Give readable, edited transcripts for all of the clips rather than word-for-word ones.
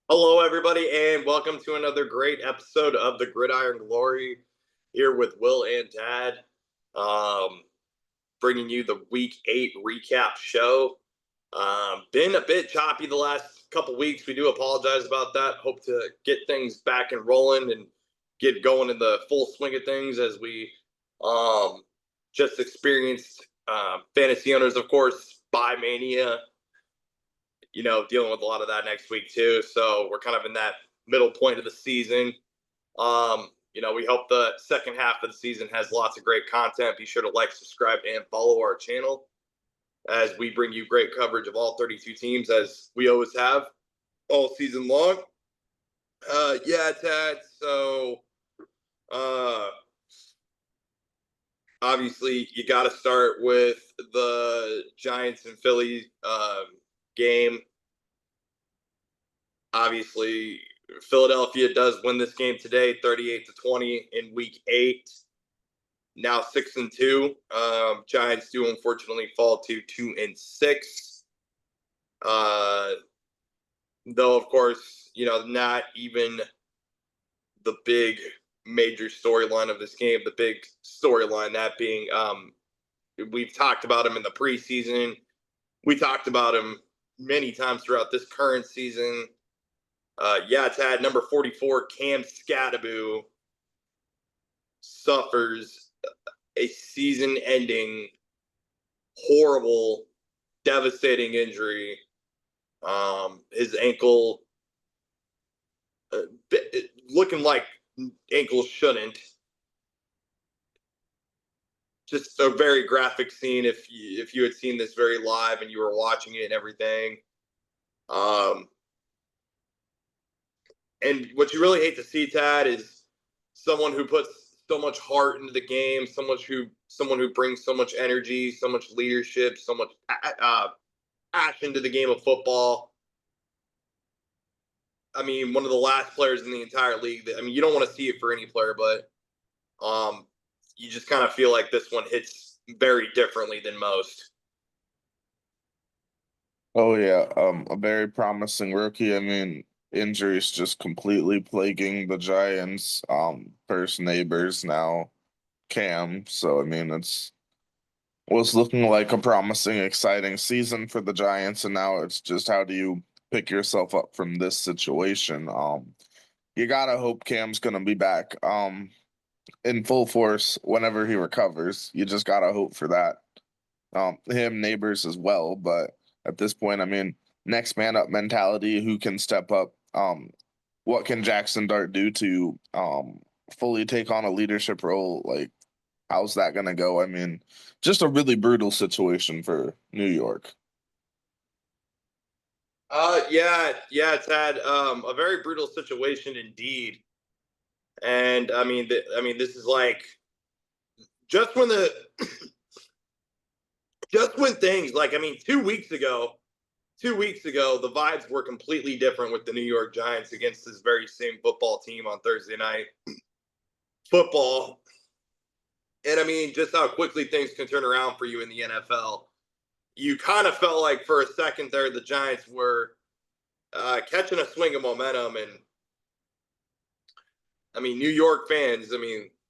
Hello, everybody, and welcome to another great episode of the Gridiron Glory. Here with Will and Tad, um, bringing you the Week 8 recap show. Been a bit choppy the last couple weeks. We do apologize about that. Hope to get things back and rolling and get going in the full swing of things as we um, just experienced fantasy owners, of course, buy mania, dealing with a lot of that next week too. So we're kind of in that middle point of the season. We hope the second half of the season has lots of great content. Be sure to like, subscribe, and follow our channel as we bring you great coverage of all 32 teams as we always have all season long. Yeah, Tad. So uh, obviously you got to start with the Giants and Philly game. Obviously, Philadelphia does win this game today, 38-20 in Week 8. Now 6-2. Giants do unfortunately fall to 2-6. Uh, though, of course, not even the big major storyline of this game. The big storyline that being, we've talked about him in the preseason. We talked about him many times throughout this current season. It's had number 44, Cam Skattebo, suffers a season ending, horrible, devastating injury. His ankle, looking like ankles shouldn't. Just a very graphic scene if you had seen this very live and you were watching it and everything. Um, and what you really hate to see, Tad, is someone who puts so much heart into the game, someone who brings so much energy, so much leadership, so much passion to the game of football. I mean, one of the last players in the entire league. You don't want to see it for any player, but you just kind of feel like this one hits very differently than most. Oh yeah, a very promising rookie. I mean, injuries just completely plaguing the Giants. First Neighbors, now Cam. So I mean, it's was looking like a promising, exciting season for the Giants, and now it's just how do you pick yourself up from this situation? You gotta hope Cam's gonna be back, in full force whenever he recovers. You just gotta hope for that. Him, Neighbors as well. But at this point, I mean, next man up mentality, who can step up? What can Jackson Dart do to fully take on a leadership role? Like, how's that gonna go? I mean, just a really brutal situation for New York. Yeah, it's had a very brutal situation indeed. And this is like just when the just when things like 2 weeks ago, the vibes were completely different with the New York Giants against this very same football team on Thursday night football. And just how quickly things can turn around for you in the NFL. You kind of felt like for a second there, the Giants were catching a swing of momentum. And New York fans,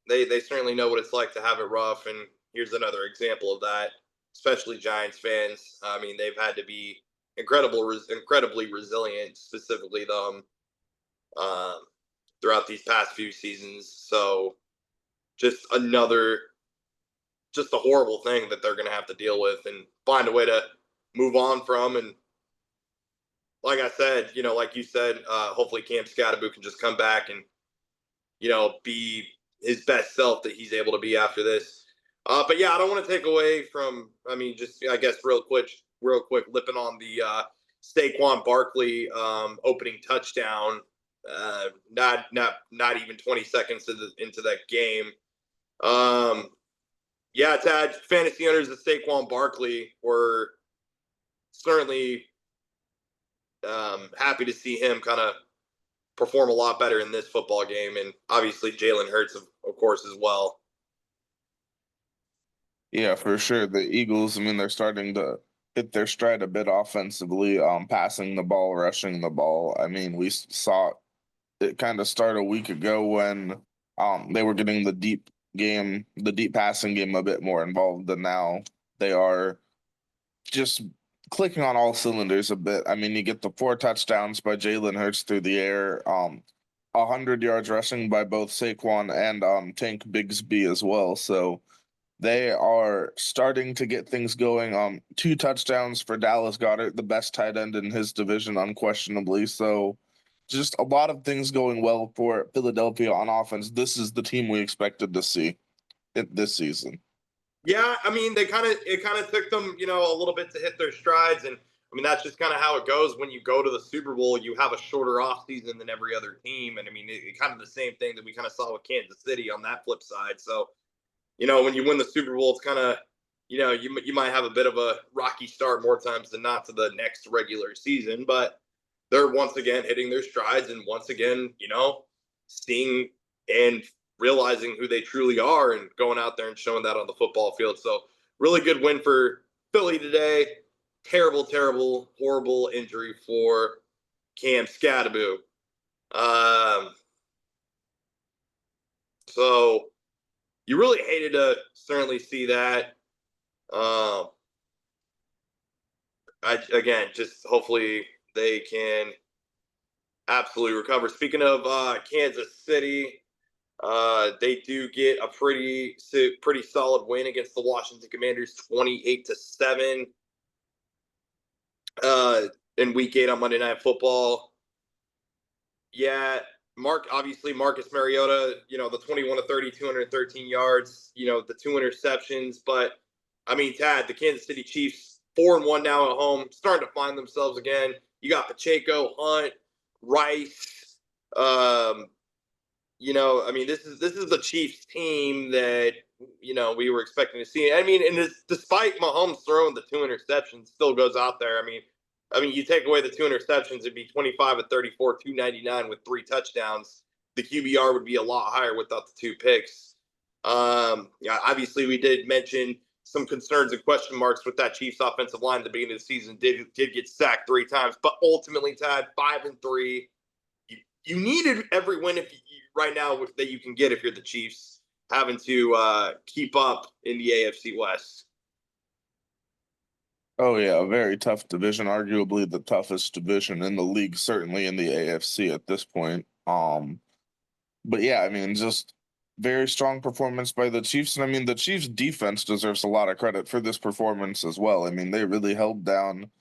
they certainly know what it's like to have it rough. And here's another example of that, especially Giants fans. They've had to be incredibly resilient, specifically them, um, throughout these past few seasons. So just just a horrible thing that they're going to have to deal with and find a way to move on from. And like I said, like you said, hopefully Cam Skattebo can just come back and be his best self that he's able to be after this. But yeah, I don't want to take away from. Just I guess real quick, lipping on the Saquon Barkley opening touchdown. Not even 20 seconds into that game. Yeah, Tad, fantasy owners of Saquon Barkley were certainly happy to see him kind of perform a lot better in this football game, and obviously Jalen Hurts, of course, as well. Yeah, for sure. The Eagles, I mean, they're starting to hit their stride a bit offensively, passing the ball, rushing the ball. I mean, we saw it kind of start a week ago when they were getting the deep passing game a bit more involved than now. They are just clicking on all cylinders a bit. I mean, you get the 4 touchdowns by Jalen Hurts through the air, 100 yards rushing by both Saquon and Tank Bigsby as well. So they are starting to get things going. 2 touchdowns for Dallas Goedert, the best tight end in his division, unquestionably. So just a lot of things going well for Philadelphia on offense. This is the team we expected to see this season. Yeah, I mean, it kind of took them, a little bit to hit their strides, and I mean that's just kind of how it goes when you go to the Super Bowl. You have a shorter off season than every other team, and I mean, it kind of the same thing that we kind of saw with Kansas City on that flip side. So, when you win the Super Bowl, it's kind of, you might have a bit of a rocky start more times than not to the next regular season, but they're once again hitting their strides, and once again, seeing and realizing who they truly are and going out there and showing that on the football field. So really good win for Philly today. Terrible, terrible, horrible injury for Cam Scadaboo. So you really hated to certainly see that. Again, just hopefully they can absolutely recover. Speaking of Kansas City, they do get a pretty solid win against the Washington Commanders, 28-7, in Week 8 on Monday Night Football. Yeah, obviously Marcus Mariota, the 21-30, 213 yards, the 2 interceptions, but I mean, Tad, the Kansas City Chiefs 4-1 now at home, starting to find themselves again. You got Pacheco, Hunt, Rice. I mean, this is the Chiefs team that we were expecting to see. I mean, and despite Mahomes throwing the 2 interceptions, still goes out there. I mean, you take away the 2 interceptions, it'd be 25-34, 299 with 3 touchdowns. The QBR would be a lot higher without the 2 picks. Yeah, obviously we did mention some concerns and question marks with that Chiefs offensive line at the beginning of the season. Did get sacked 3 times, but ultimately, Tad, 5-3. You needed every win right now that you can get if you're the Chiefs, having to keep up in the AFC West. Oh yeah, a very tough division, arguably the toughest division in the league, certainly in the AFC at this point. But yeah, I mean, just very strong performance by the Chiefs. And I mean, the Chiefs defense deserves a lot of credit for this performance as well. I mean, they really held down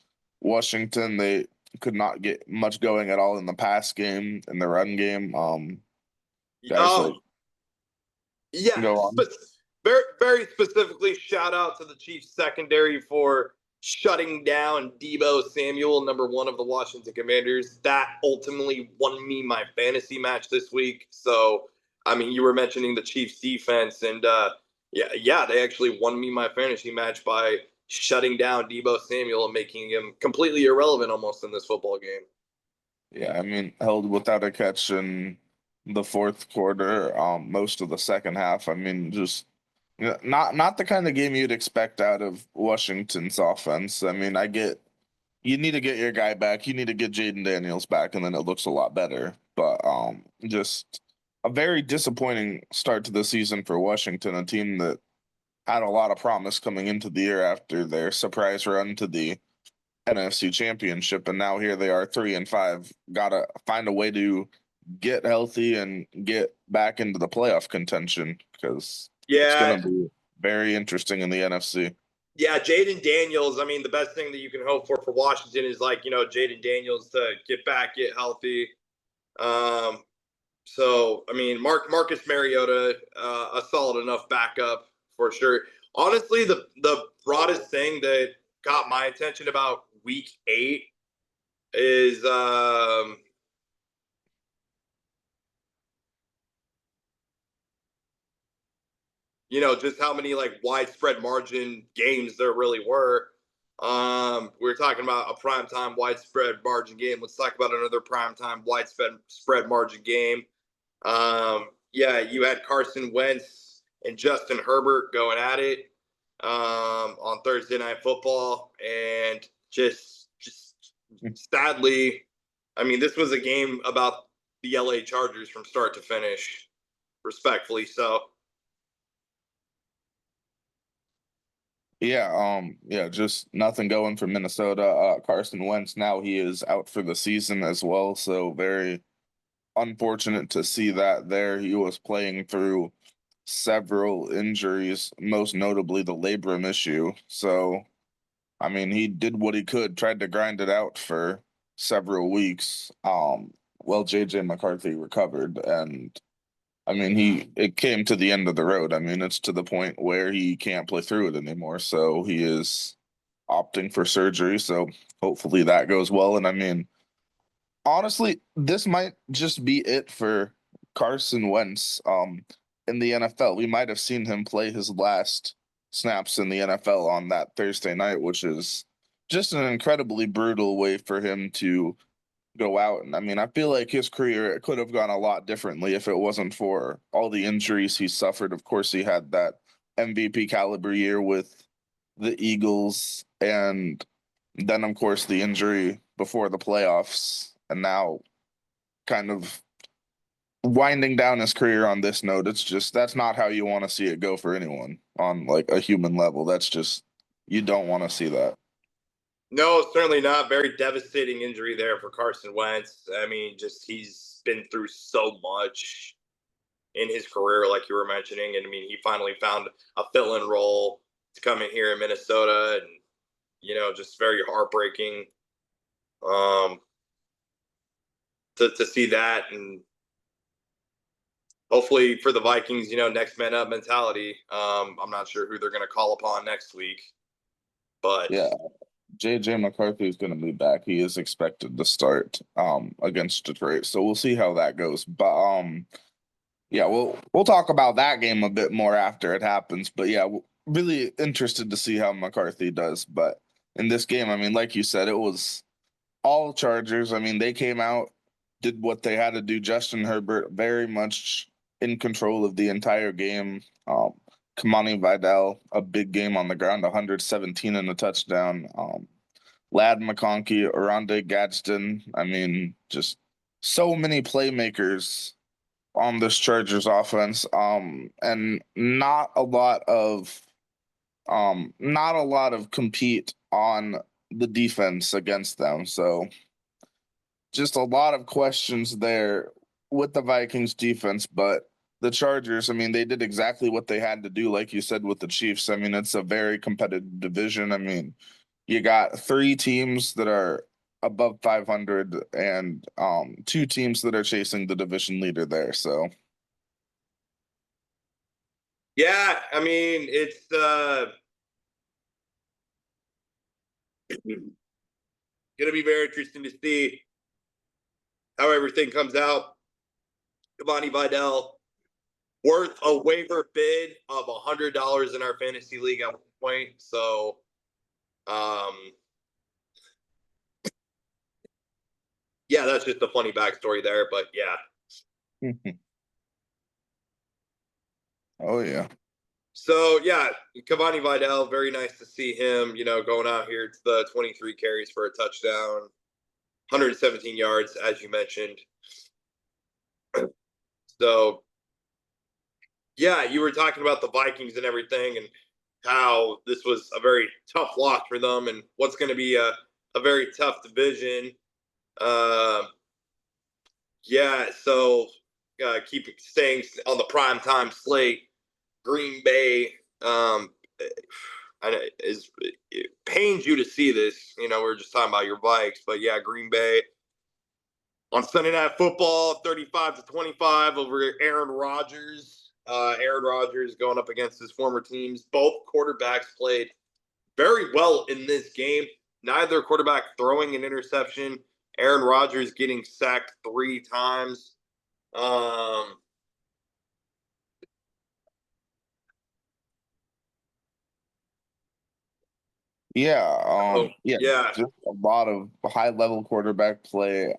Washington. They could not get much going at all in the pass game, in the run game. Guys like Yeah, go on. very, very specifically, shout out to the Chiefs secondary for shutting down Deebo Samuel, number 1 of the Washington Commanders. That ultimately won me my fantasy match this week. So, I mean, you were mentioning the Chiefs defense, and yeah, they actually won me my fantasy match by shutting down Deebo Samuel and making him completely irrelevant almost in this football game. Yeah, I mean, held without a catch in the fourth quarter, most of the second half. I mean, just not the kind of game you'd expect out of Washington's offense. I mean, I get you need to get your guy back, you need to get Jaden Daniels back, and then it looks a lot better. But just a very disappointing start to the season for Washington, a team that had a lot of promise coming into the year after their surprise run to the NFC Championship, and now here they are, 3-5. Gotta find a way to get healthy and get back into the playoff contention because it's Yeah, gonna be very interesting in the NFC. yeah, Jaden Daniels. I mean, the best thing that you can hope for Washington is Jaden Daniels to get back, get healthy. So I mean, Marcus Mariota, a solid enough backup for sure. Honestly, the broadest thing that got my attention about Week 8 is just how many widespread margin games there really were. We were talking about a primetime widespread margin game. Let's talk about another primetime widespread margin game. Yeah, you had Carson Wentz and Justin Herbert going at it. on Thursday Night Football, and just sadly, I mean, this was a game about the LA Chargers from start to finish, respectfully. So, Yeah, just nothing going for Minnesota. Carson Wentz now he is out for the season as well, so very unfortunate to see that there. He was playing through several injuries, most notably the labrum issue. So, I mean, he did what he could, tried to grind it out for several weeks. Well, JJ McCarthy recovered, and I mean, it came to the end of the road. I mean, it's to the point where he can't play through it anymore. So he is opting for surgery. So hopefully that goes well. And I mean, honestly, this might just be it for Carson Wentz in the NFL. We might have seen him play his last snaps in the NFL on that Thursday night, which is just an incredibly brutal way for him to go out. And I mean, I feel like his career could have gone a lot differently if it wasn't for all the injuries he suffered. Of course, he had that MVP caliber year with the Eagles, and then, of course, the injury before the playoffs, and now kind of winding down his career on this note. It's just that's not how you want to see it go for anyone on like a human level. That's just you don't want to see that. no, certainly not. Very devastating injury there for Carson Wentz. I mean, just he's been through so much in his career, like you were mentioning. And I mean, he finally found a fill in role to come in here in Minnesota, and just very heartbreaking um, to see that. And hopefully for the Vikings, next man up mentality. I'm not sure who they're going to call upon next week, but Yeah, JJ McCarthy is going to be back. He is expected to start against Detroit. So we'll see how that goes. But yeah, we'll talk about that game a bit more after it happens. But yeah, really interested to see how McCarthy does. But in this game, I mean, like you said, it was all Chargers. I mean, they came out, did what they had to do. Justin Herbert very much in control of the entire game. Kamani Vidal, a big game on the ground, 117 and a touchdown. Lad McConkey, Oronde Gadsden. I mean, just so many playmakers on this Chargers offense. And not a lot of compete on the defense against them. So just a lot of questions there with the Vikings defense, but the Chargers, I mean, they did exactly what they had to do, like you said, with the Chiefs. I mean, it's a very competitive division. I mean, you got three teams that are above 500 and two teams that are chasing the division leader there. So yeah, I mean, it's going to be very interesting to see how everything comes out. Giovanni Vidal worth a waiver bid of $100 in our fantasy league at one point. So, yeah, that's just a funny backstory there. But yeah, oh yeah. so yeah, Cavani Vidal, very nice to see him. Going out here to the 23 carries for a touchdown, 117 yards, as you mentioned. So yeah, you were talking about the Vikings and everything, and how this was a very tough loss for them, and what's going to be a very tough division. Uh, yeah, so keep staying on the prime time slate. Green Bay, it pains you to see this. We were just talking about your Vikes, but yeah, Green Bay on Sunday Night Football, 35-25 over Aaron Rodgers. Aaron Rodgers going up against his former teams. Both quarterbacks played very well in this game. Neither quarterback throwing an interception. Aaron Rodgers getting sacked 3 times. Yeah, Yeah. just a lot of high level quarterback play.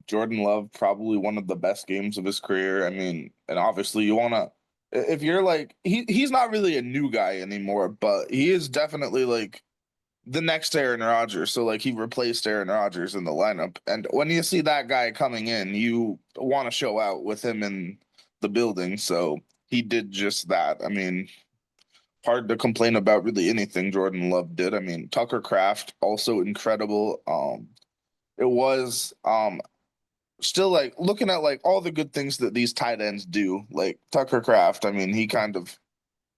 Jordan Love probably one of the best games of his career. I mean, and obviously you want to If you're like he's not really a new guy anymore, but he is definitely like the next Aaron Rodgers. So like he replaced Aaron Rodgers in the lineup. And when you see that guy coming in, you want to show out with him in the building. So he did just that. I mean, hard to complain about really anything Jordan Love did. I mean, Tucker Kraft also incredible. It was still like looking at like all the good things that these tight ends do. Like Tucker Kraft, I mean, he kind of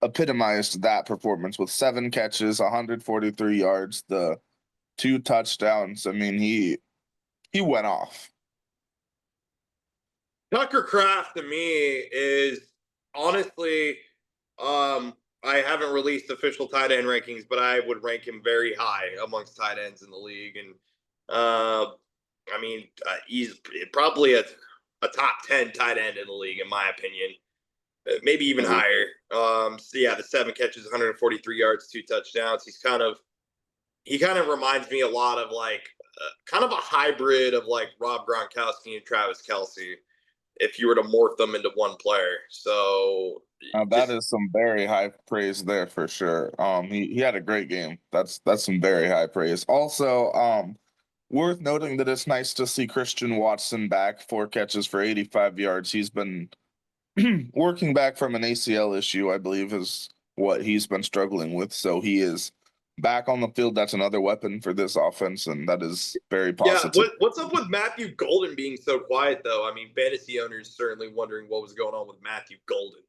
epitomized that performance with 7 catches, 143 yards, the 2 touchdowns. I mean, he went off. Tucker Craft to me is honestly, I haven't released official tight end rankings, but I would rank him very high amongst tight ends in the league. And I mean, he's probably a top 10 tight end in the league, in my opinion, maybe even higher. So yeah, the 7 catches, 143 yards, 2 touchdowns. He kind of reminds me a lot of like kind of a hybrid of like Rob Gronkowski and Travis Kelsey if you were to morph them into one player. So Now that just is some very high praise there for sure. He had a great game. That's some very high praise. Also, worth noting that it's nice to see Christian Watson back, 4 catches for 85 yards. He's been working back from an ACL issue, I believe, is what he's been struggling with. So he is back on the field. That's another weapon for this offense, and that is very yeah. positive. What's up with Matthew Golden being so quiet though? I mean, fantasy owners certainly wondering what was going on with Matthew Golden.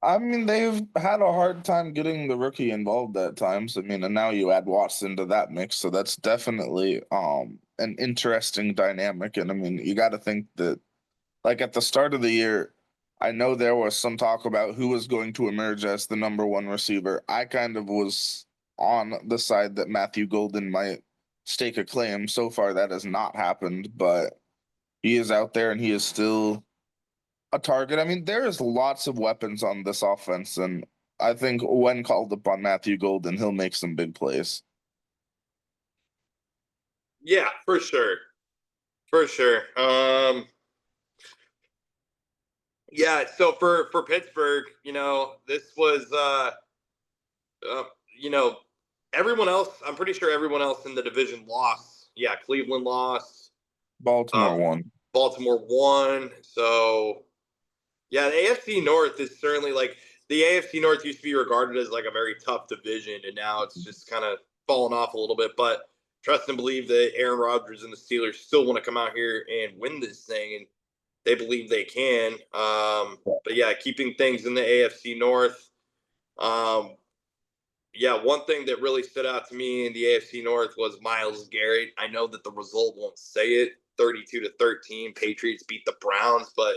I mean, they've had a hard time getting the rookie involved at times. I mean, and now you add Watson to that mix, so that's definitely an interesting dynamic. And I mean, you got to think that like at the start of the year, I know there was some talk about who was going to emerge as the number one receiver. I kind of was on the side that Matthew Golden might stake a claim. So far, that has not happened, but he is out there and he is still a target. I mean, there is lots of weapons on this offense, and I think when called upon Matthew Golden, he'll make some big plays. Yeah, for sure, for sure. Yeah. So for Pittsburgh, this was uh, you know, everyone else. I'm pretty sure everyone else in the division lost. Yeah, Cleveland lost. Baltimore Um, won. Baltimore won. So yeah, the AFC North is certainly like the AFC North used to be regarded as like a very tough division, and now it's just kind of fallen off a little bit. But trust and believe that Aaron Rodgers and the Steelers still want to come out here and win this thing, and they believe they can. But yeah, keeping things in the AFC North. Um, yeah, one thing that really stood out to me in the AFC North was Myles Garrett. I know that the result won't say it, 32-13, Patriots beat the Browns, but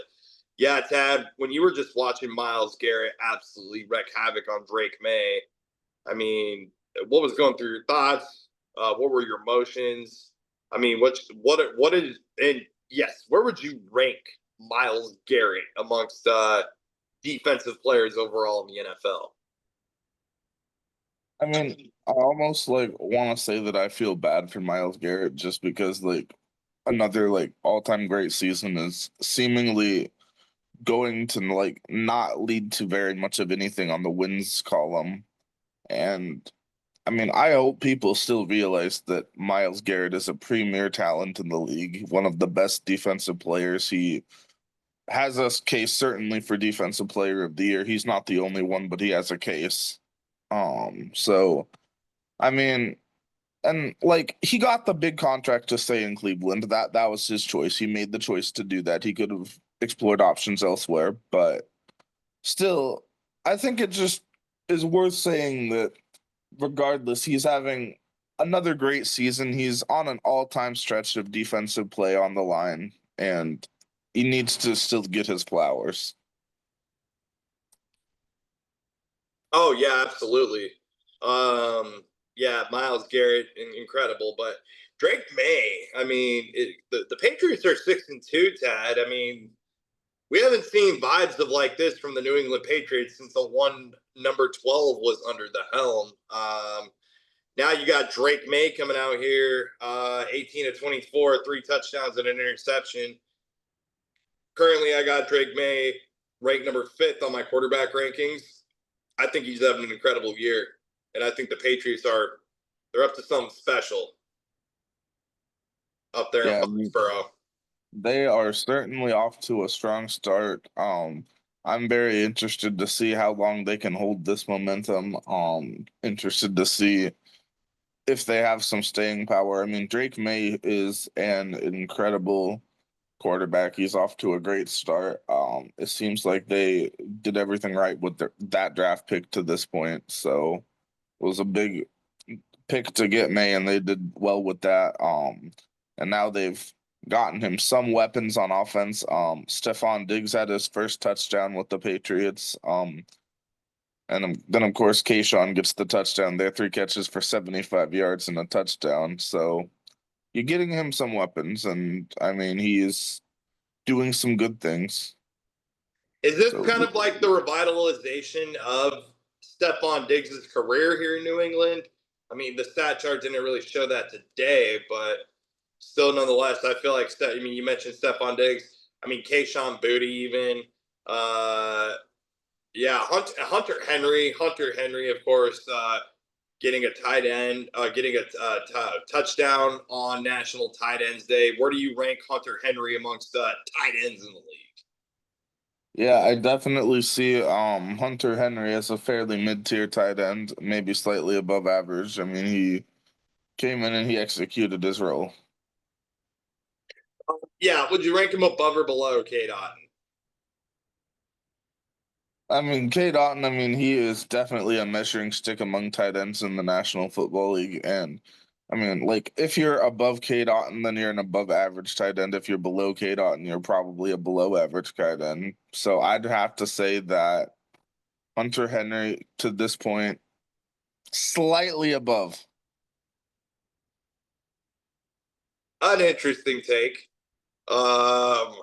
yeah, Tad, when you were just watching Myles Garrett absolutely wreak havoc on Drake May, I mean, what was going through your thoughts? What were your emotions? I mean, what is and yes, where would you rank Myles Garrett amongst defensive players overall in the NFL? I mean, I almost like want to say that I feel bad for Myles Garrett just because like another like all-time great season is seemingly going to like not lead to very much of anything on the wins column. And I mean, I hope people still realize that Myles Garrett is a premier talent in the league, one of the best defensive players. He has a case certainly for defensive player of the year. He's not the only one, but he has a case. So I mean, and like he got the big contract to stay in Cleveland. That was his choice. He made the choice to do that. He could have explored options elsewhere, but still, I think it just is worth saying that regardless, he's having another great season. He's on an all-time stretch of defensive play on the line, and he needs to still get his flowers. Oh yeah, absolutely. Yeah, Myles Garrett, incredible, but Drake May. I mean, the Patriots are 6-2. Tad. I mean, we haven't seen vibes of like this from the New England Patriots since the one number 12 was under the helm. Now you got Drake May coming out here, 18-24, 3 touchdowns and an interception. Currently, I got Drake May ranked number 5th on my quarterback rankings. I think he's having an incredible year, and I think the Patriots they're up to something special up there in Yeah, Foxborough. they are certainly off to a strong start. I'm very interested to see how long they can hold this momentum. Interested to see if they have some staying power. I mean, Drake May is an incredible quarterback. He's off to a great start. It seems like they did everything right with that draft pick to this point. So it was a big pick to get May, and they did well with that. And now they've gotten him some weapons on offense. Stephon Diggs had his first touchdown with the Patriots. And then of course Kayshawn gets the touchdown there, 3 catches for 75 yards and a touchdown. So you're getting him some weapons, and I mean he's doing some good things. Is this So kind of like the revitalization of Stephon Diggs' career here in New England? I mean, the stat chart didn't really show that today, but still, nonetheless, I feel like I mean, you mentioned Stephon Diggs. I mean, Kayshawn Booty, even. Yeah, Hunter Henry, of course, getting a tight end, getting a touchdown on National Tight Ends Day. Where do you rank Hunter Henry amongst tight ends in the league? yeah, I definitely see Hunter Henry as a fairly mid-tier tight end, maybe slightly above average. I mean, he came in and he executed his role. Yeah, would you rank him above or below Cade Otton? I mean, Cade Otton, I mean, he is definitely a measuring stick among tight ends in the National Football League. And I mean, like, if you're above Cade Otton, then you're an above average tight end. If you're below Cade Otton, you're probably a below average tight end. So I'd have to say that Hunter Henry, to this point, slightly above. An interesting take. Um,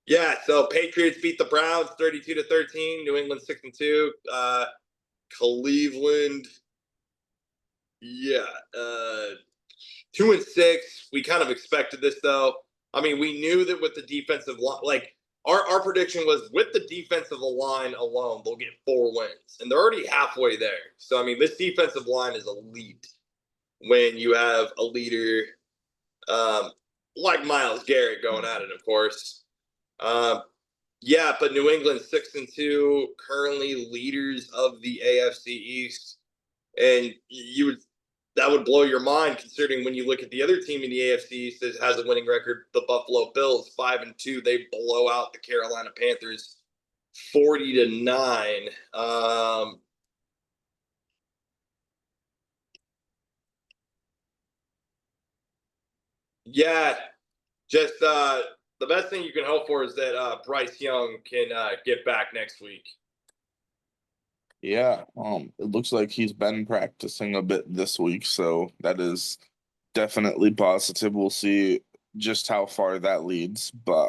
yeah, so Patriots beat the Browns 32-13. New England 6-2. Cleveland, yeah, 2-6. We kind of expected this though. I mean, we knew that with the defensive line, like our prediction was with the defensive line alone, they'll get 4 wins, and they're already halfway there. So I mean, this defensive line is elite when you have a leader like Myles Garrett going at it, of course. Yeah, but New England 6-2, currently leaders of the AFC East, and that would blow your mind considering when you look at the other team in the AFC East that has a winning record, the Buffalo Bills 5-2. They blow out the Carolina Panthers 40-9. Yeah, just the best thing you can hope for is that Bryce Young can get back next week. Yeah, it looks like he's been practicing a bit this week, so that is definitely positive. We'll see just how far that leads, but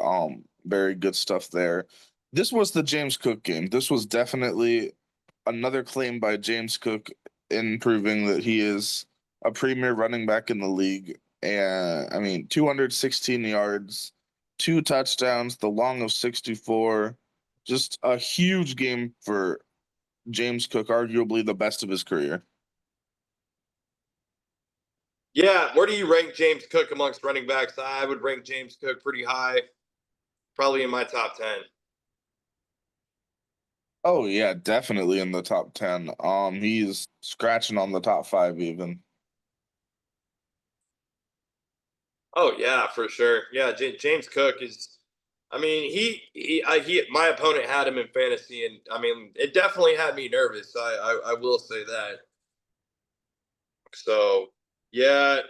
very good stuff there. This was the James Cook game. This was definitely another claim by James Cook in proving that he is a premier running back in the league. And I mean, 216 yards, 2 touchdowns, the long of 64. Just a huge game for James Cook, arguably the best of his career. Yeah, where do you rank James Cook amongst running backs? I would rank James Cook pretty high, probably in my top 10. Oh yeah, definitely in the top 10. He's scratching on the top 5 even. Oh yeah, for sure. Yeah, James Cook is. I mean, my opponent had him in fantasy, and I mean, it definitely had me nervous. I will say that. So yeah,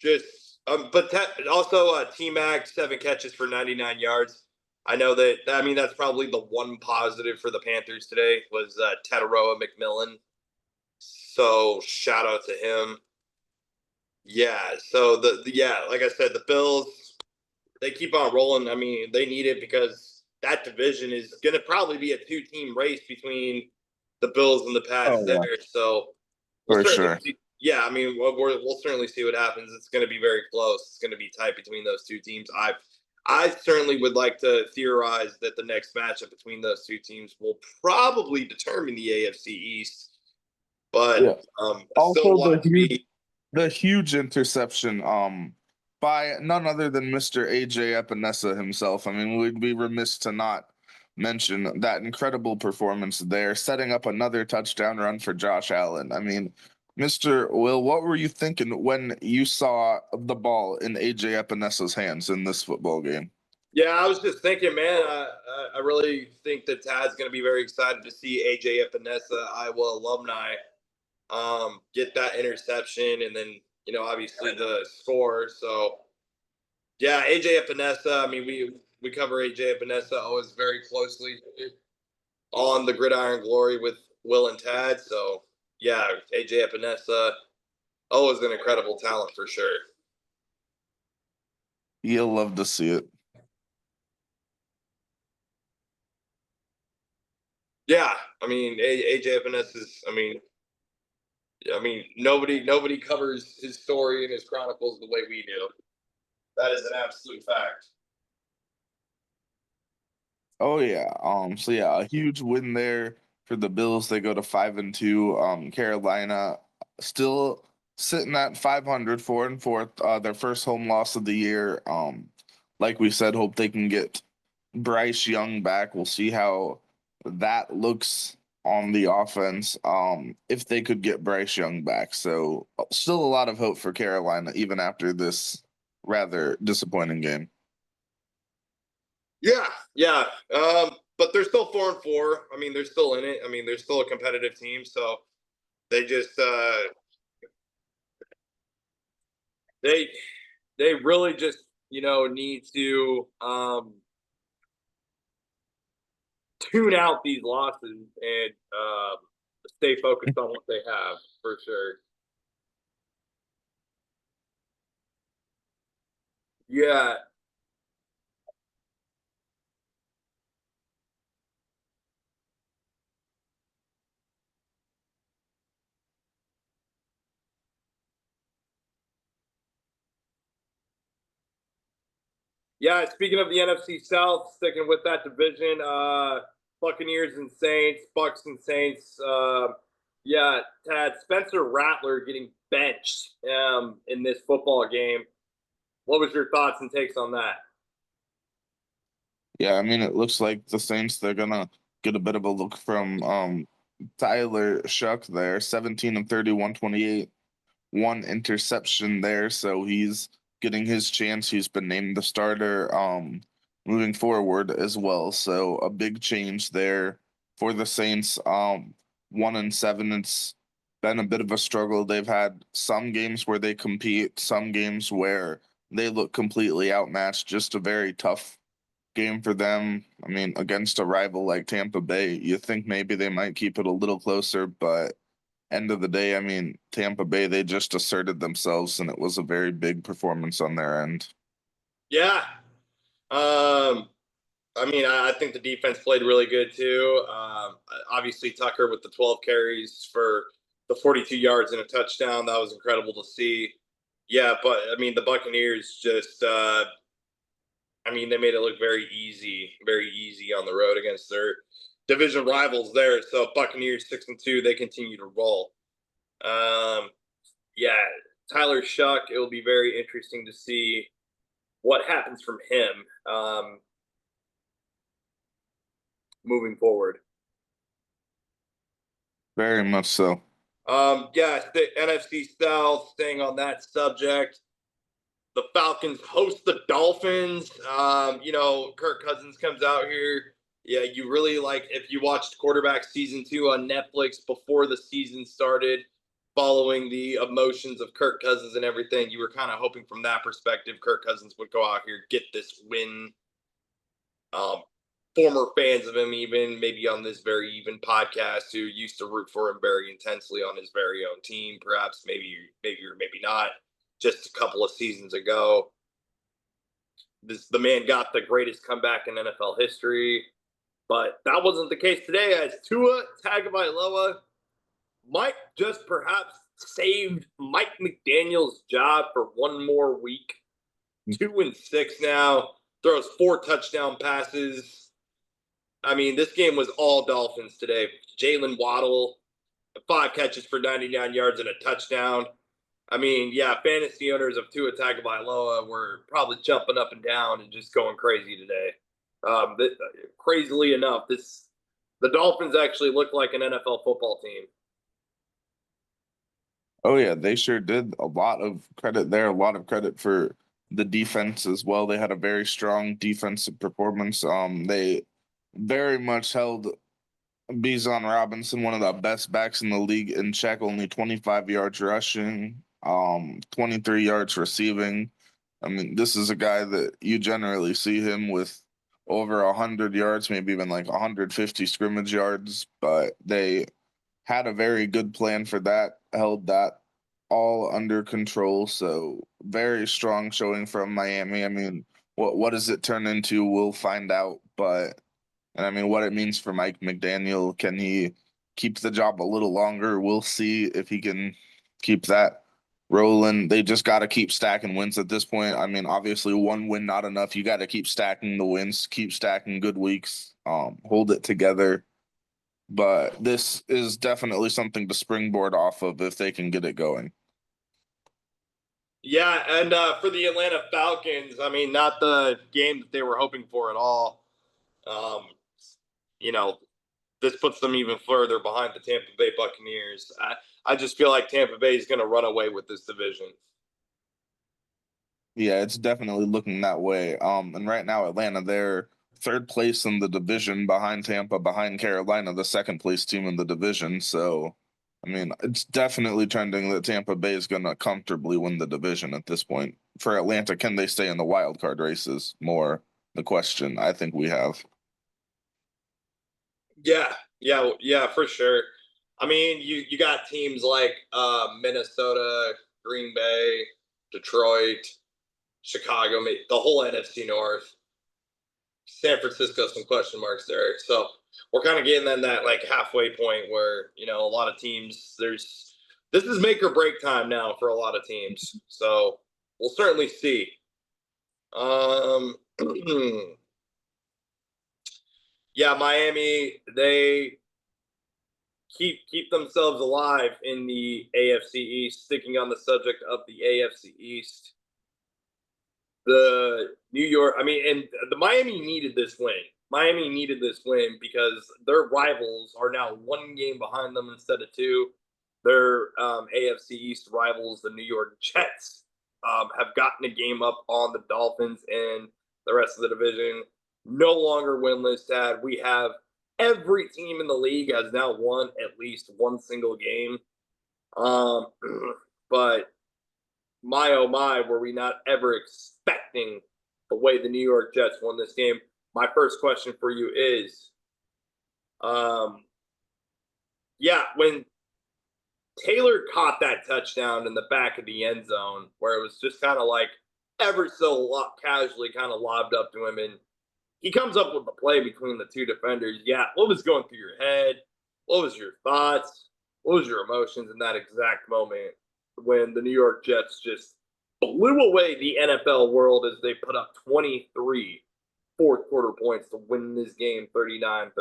just but also T Mac 7 catches for 99 yards. I know that. I mean, that's probably the one positive for the Panthers today was Tataroa McMillan. So shout out to him. Yeah. So yeah, like I said, the Bills they keep on rolling. I mean, they need it because that division is going to probably be a 2-team race between the Bills and the Pats Oh there. yeah, So we'll for certainly sure. see. Yeah, I mean, we'll certainly see what happens. It's going to be very close. It's going to be tight between those two teams. I certainly would like to theorize that the next matchup between those two teams will probably determine the AFC East, Yeah. but I still Also, want to be. the huge interception by none other than Mr. AJ Epinesa himself. I mean, we'd be remiss to not mention that incredible performance there, setting up another touchdown run for Josh Allen. I mean, Mr. Will, what were you thinking when you saw the ball in AJ Epinesa's hands in this football game? Yeah, I was just thinking, man. I really think that Tad's going to be very excited to see AJ Epinesa, Iowa alumni, get that interception, and then obviously the score. So yeah, AJ Epinesa. I mean, we cover AJ Epinesa always very closely on the Gridiron Glory with Will and Tad. So yeah, AJ Epinesa, always an incredible talent for sure. You'll love to see it. Yeah, I mean AJ Epinesa is. I mean nobody covers his story and his chronicles the way we do. That is an absolute fact. Oh yeah. So yeah, a huge win there for the Bills. They go to 5-2. Carolina still sitting at 500, 4-4. Their first home loss of the year. Like we said, hope they can get Bryce Young back. We'll see how that looks on the offense. If they could get Bryce Young back. So still a lot of hope for Carolina, even after this rather disappointing game. Yeah, yeah. But they're still 4-4. I mean, they're still in it. I mean, they're still a competitive team. So they just they they really just need to tune out these losses and stay focused on what they have for sure. Yeah, yeah. Speaking of the NFC South, sticking with that division, Buccaneers and Saints, Bucks and Saints. Yeah, Tad Spencer Rattler getting benched in this football game. What was your thoughts and takes on that? Yeah, I mean, it looks like the Saints, they're gonna get a bit of a look from Tyler Shuck there, 17 of 30, 128, one interception there. So he's getting his chance. He's been named the starter moving forward as well. So a big change there for the Saints. 1-7. It's been a bit of a struggle. They've had some games where they compete, some games where they look completely outmatched. Just a very tough game for them. I mean, against a rival like Tampa Bay, you think maybe they might keep it a little closer, but end of the day, I mean, Tampa Bay, they just asserted themselves and it was a very big performance on their end. Yeah. I mean, I think the defense played really good too. Obviously, Tucker with the 12 carries for the 42 yards and a touchdown. That was incredible to see. Yeah, but I mean, the Buccaneers just, I mean, they made it look very easy on the road against their division rivals there. So Buccaneers 6-2, they continue to roll. Yeah, Tyler Shuck. It will be very interesting to see what happens from him moving forward. Very much so. Yeah, the NFC South. Staying on that subject, the Falcons host the Dolphins. Kirk Cousins comes out here. Yeah, you really like if you watched quarterback season 2 on Netflix before the season started, following the emotions of Kirk Cousins and everything, you were kind of hoping from that perspective Kirk Cousins would go out here, get this win. Former fans of him, even maybe on this very even podcast, who used to root for him very intensely on his very own team, perhaps maybe or maybe not, just a couple of seasons ago. The man got the greatest comeback in NFL history, but that wasn't the case today. As Tua Tagovailoa might just perhaps saved Mike McDaniel's job for one more week. 2-6 now. throws 4 touchdown passes. I mean, this game was all Dolphins today. Jalen Waddle, 5 catches for 99 yards and a touchdown. I mean, yeah, fantasy owners of Tua Tagovailoa were probably jumping up and down and just going crazy today. Crazily enough, the Dolphins actually look like an NFL football team. Oh yeah, they sure did. A lot of credit there, a lot of credit for the defense as well. They had a very strong defensive performance. They very much held Bijan Robinson, one of the best backs in the league, in check. Only 25 yards rushing, 23 yards receiving. I mean, this is a guy that you generally see him with over 100 yards, maybe even like 150 scrimmage yards, but they had a very good plan for that, held that all under control. So very strong showing from Miami. I mean, what does it turn into? We'll find out. But and I mean, what it means for Mike McDaniel, can he keep the job a little longer? We'll see if he can keep that rolling. They just got to keep stacking wins at this point. I mean, obviously, one win not enough. You got to keep stacking the wins, keep stacking good weeks, hold it together. But this is definitely something to springboard off of if they can get it going. Yeah, and for the Atlanta Falcons, I mean, not the game that they were hoping for at all. Um, you know, this puts them even further behind the Tampa Bay Buccaneers. I just feel like Tampa Bay is going to run away with this division. Yeah, it's definitely looking that way. And right now, Atlanta, they're third place in the division behind Tampa, behind Carolina, the second place team in the division. So, I mean, it's definitely trending that Tampa Bay is going to comfortably win the division at this point. For Atlanta, can they stay in the wild card races? More the question I think we have. Yeah, for sure. I mean, you got teams like Minnesota, Green Bay, Detroit, Chicago, the whole NFC North, San Francisco, some question marks there. So we're kind of getting in that like halfway point where a lot of teams. This is make or break time now for a lot of teams. So we'll certainly see. Um, yeah, Miami, they keep themselves alive in the AFC East. Sticking on the subject of the AFC East, the New York, I mean, and the Miami needed this win. Miami needed this win because their rivals are now 1 game behind them instead of 2. Their AFC East rivals, the New York Jets, have gotten a game up on the Dolphins and the rest of the division. No longer winless, Dad. We have every team in the league has now won at least one single game. Um, but my oh my, were we not ever expecting the way the New York Jets won this game? My first question for you is, um, yeah, when Taylor caught that touchdown in the back of the end zone, where it was just kind of like ever so casually kind of lobbed up to him, and he comes up with the play between the 2 defenders. Yeah, what was going through your head? What was your thoughts? What was your emotions in that exact moment when the New York Jets just blew away the NFL world as they put up 23 fourth quarter points to win this game 39-38?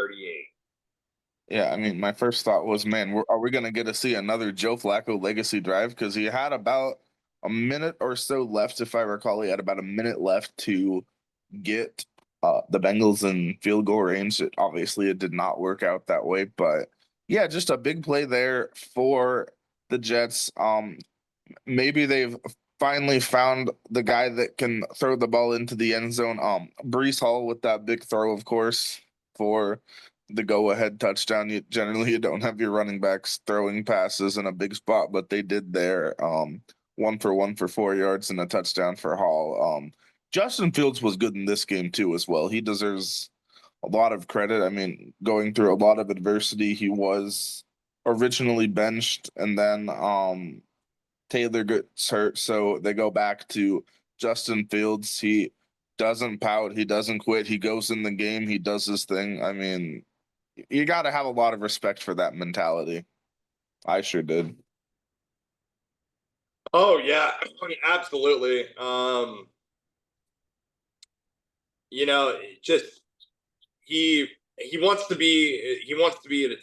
Yeah, I mean, my first thought was, man, are we going to get to see another Joe Flacco legacy drive? Because he had about a minute or so left, if I recall. He had about a minute left to get the Bengals in field goal range. It did not work out that way, but yeah, just a big play there for the Jets. Maybe they've finally found the guy that can throw the ball into the end zone. Brees Hall with that big throw, of course, for the go-ahead touchdown. You don't have your running backs throwing passes in a big spot, but they did there. 1 for 4 yards and a touchdown for Hall. Justin Fields was good in this game too, as well. He deserves a lot of credit. I mean, going through a lot of adversity, he was originally benched, and then Taylor gets hurt, so they go back to Justin Fields. He doesn't pout, he doesn't quit, he goes in the game, he does his thing. I mean, you got to have a lot of respect for that mentality. I sure did. Oh yeah, I mean, absolutely. just he wants to be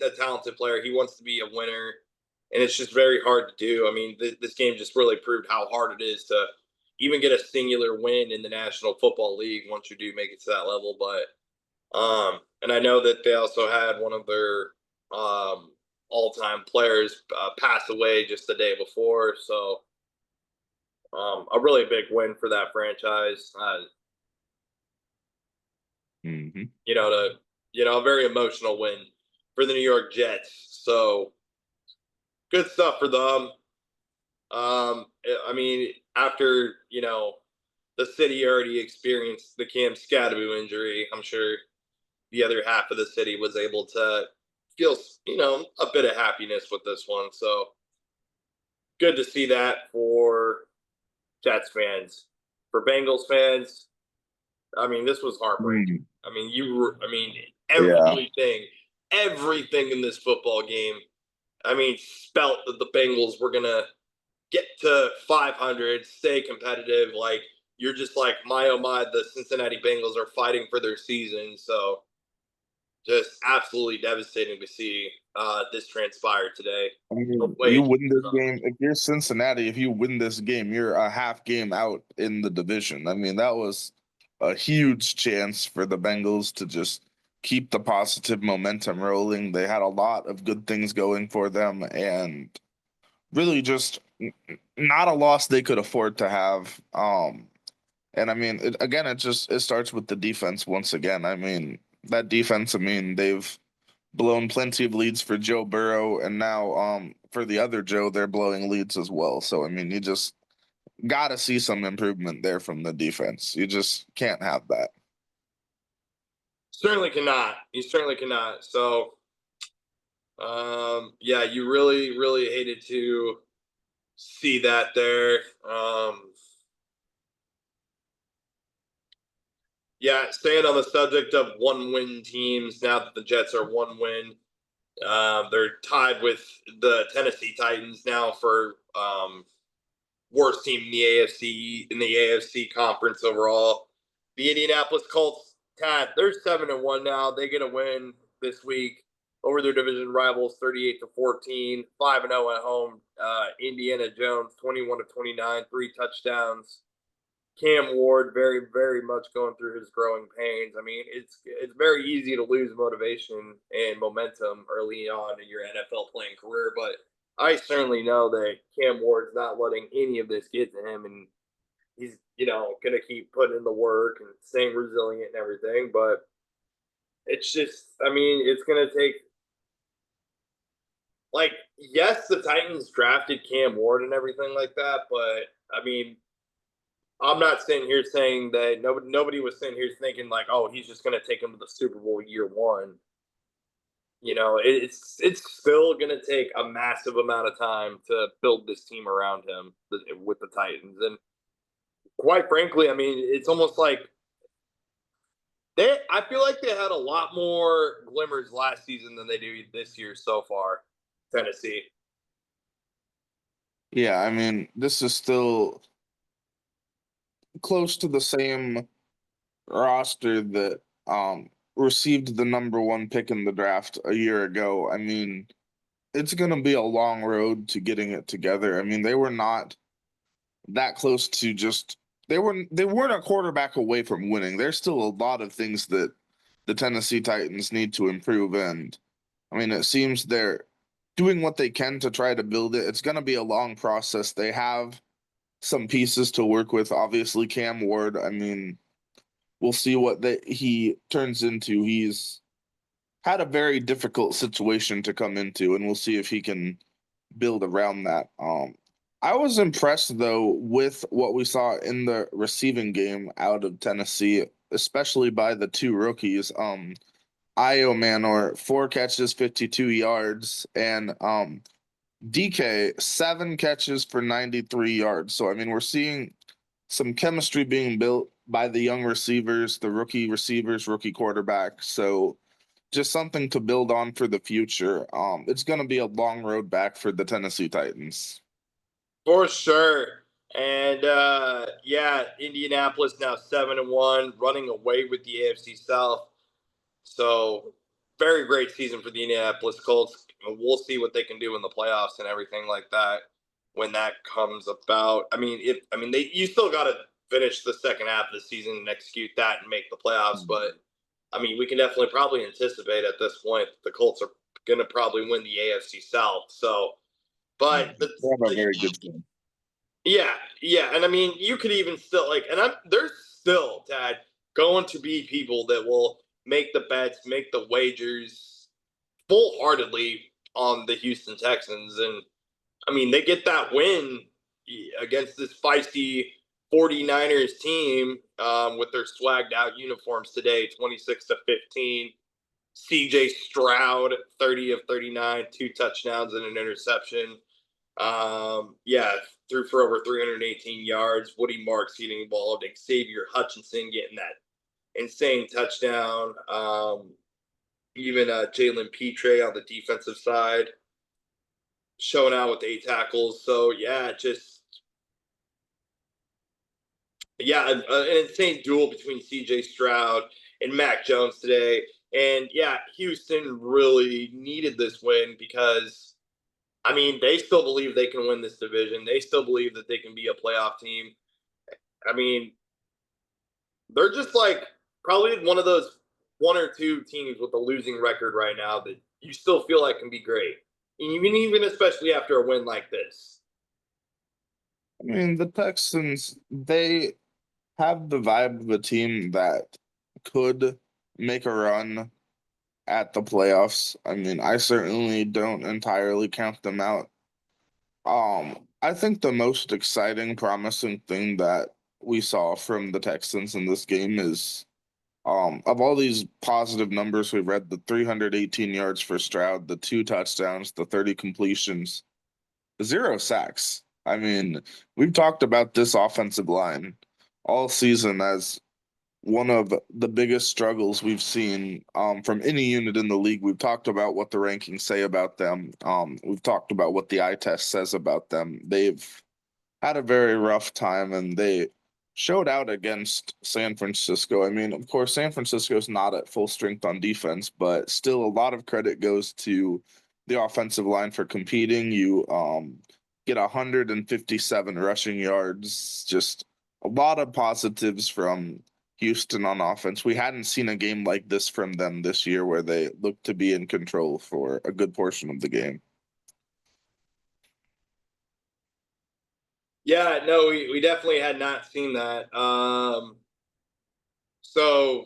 a talented player. He wants to be a winner, and it's just very hard to do. I mean, this game just really proved how hard it is to even get a singular win in the National Football League once you do make it to that level. And I know that they also had one of their all-time players pass away just the day before, so a really big win for that franchise. Hmm. A very emotional win for the New York Jets. So good stuff for them. I mean, after the city already experienced the Cam Scadaboo injury, I'm sure the other half of the city was able to feel a bit of happiness with this one. So good to see that for Jets fans. For Bengals fans, I mean, this was heartbreaking. I mean, Yeah. everything in this football game, I mean, spelt that the Bengals were gonna get to 500, stay competitive. Like you're just like, my oh my, the Cincinnati Bengals are fighting for their season. So just absolutely devastating to see this transpire today. I mean, Way you too win this tough. game. If you're Cincinnati, if you win this game, you're a half game out in the division. I mean, that was a huge chance for the Bengals to just keep the positive momentum rolling. They had a lot of good things going for them, and really just not a loss they could afford to have. And I mean, it starts with the defense once again. I mean, that defense. I mean, they've blown plenty of leads for Joe Burrow, and now for the other Joe, they're blowing leads as well. So I mean, you just got to see some improvement there from the defense. You just can't have that. Certainly cannot. You certainly cannot. So, yeah, you really, really hated to see that there. Yeah, staying on the subject of one-win teams, now that the Jets are one win, they're tied with the Tennessee Titans now for worst team in the AFC conference overall. The Indianapolis Colts, Tad, they're 7-1 now. They get a win this week over their division rivals, 38-14, 5-0 at home. Indiana Jones, 21-29, 3 touchdowns. Cam Ward, very, very much going through his growing pains. I mean, it's very easy to lose motivation and momentum early on in your NFL playing career, but I certainly know that Cam Ward's not letting any of this get to him, and he's going to keep putting in the work and staying resilient and everything. But it's just, I mean, it's going to take like, yes, the Titans drafted Cam Ward and everything like that, but I mean, I'm not sitting here saying that nobody was sitting here thinking like, oh, he's just going to take him to the Super Bowl year one. It's still going to take a massive amount of time to build this team around him with the Titans, and quite frankly, I mean, it's almost like I feel like they had a lot more glimmers last season than they do this year so far. Tennessee. Yeah, I mean, this is still close to the same roster that received the number one pick in the draft a year ago. I mean, it's going to be a long road to getting it together. I mean, they were not that close to just they weren't a quarterback away from winning. There's still a lot of things that the Tennessee Titans need to improve, and I mean, it seems they're doing what they can to try to build it. It's going to be a long process. They have some pieces to work with. Obviously, Cam Ward. I mean, we'll see what he turns into. He's had a very difficult situation to come into, and we'll see if he can build around that. I was impressed though with what we saw in the receiving game out of Tennessee, especially by the two rookies. Io Manor, 4 catches, 52 yards, and DK, 7 catches for 93 yards. So I mean, we're seeing some chemistry being built by the young receivers, the rookie receivers, rookie quarterback. So just something to build on for the future. It's going to be a long road back for the Tennessee Titans. For sure. And yeah, Indianapolis now 7-1, running away with the AFC South. So very great season for the Indianapolis Colts. We'll see what they can do in the playoffs and everything like that when that comes about. They you still got to finish the second half of the season and execute that and make the playoffs. But we can definitely probably anticipate at this point that the Colts are going to probably win the AFC South. So, but They have a very good team. yeah, yeah, and you could even still there's still Tad going to be people that will make the bets, make the wagers full heartedly on the Houston Texans, and they get that win against this feisty 49ers team with their swagged out uniforms today, 26-15. CJ Stroud, 30 of 39, 2 touchdowns and an interception. Yeah, threw for over 318 yards. Woody Marks getting involved. Xavier Hutchinson getting that insane touchdown. Even Jalen Petre on the defensive side showing out with 8 tackles. So an insane duel between CJ Stroud and Mac Jones today. And yeah, Houston really needed this win because they still believe they can win this division. They still believe that they can be a playoff team. I mean, they're just like probably one of those 1 or 2 teams with a losing record right now that you still feel like can be great. Even especially after a win like this. The Texans, they have the vibe of a team that could make a run at the playoffs. I certainly don't entirely count them out. I think the most exciting, promising thing that we saw from the Texans in this game is of all these positive numbers we read, the 318 yards for Stroud, the 2 touchdowns, the 30 completions, 0 sacks. We've talked about this offensive line all season as one of the biggest struggles we've seen from any unit in the league. We've talked about what the rankings say about them. We've talked about what the eye test says about them. They've had a very rough time, and they showed out against San Francisco. Of course, San Francisco's not at full strength on defense, but still a lot of credit goes to the offensive line for competing. You get 157 rushing yards, just a lot of positives from Houston on offense. We hadn't seen a game like this from them this year where they looked to be in control for a good portion of the game. Yeah, no, we definitely had not seen that. So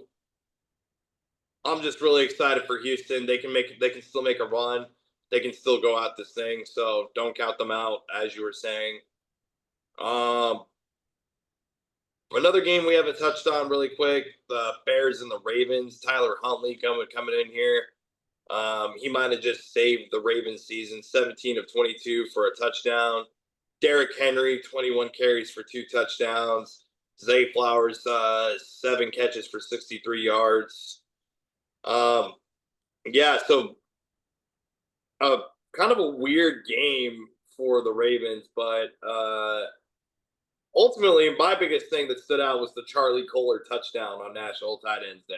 I'm just really excited for Houston. They can still make a run. They can still go out this thing. So don't count them out, as you were saying. Another game we haven't touched on really quick: the Bears and the Ravens. Tyler Huntley coming in here. He might have just saved the Ravens season. 17 of 22 for a touchdown. Derrick Henry, 21 carries for 2 touchdowns. Zay Flowers, 7 catches for 63 yards. Yeah, so kind of a weird game for the Ravens, but ultimately, my biggest thing that stood out was the Charlie Kolar touchdown on National Tight Ends Day.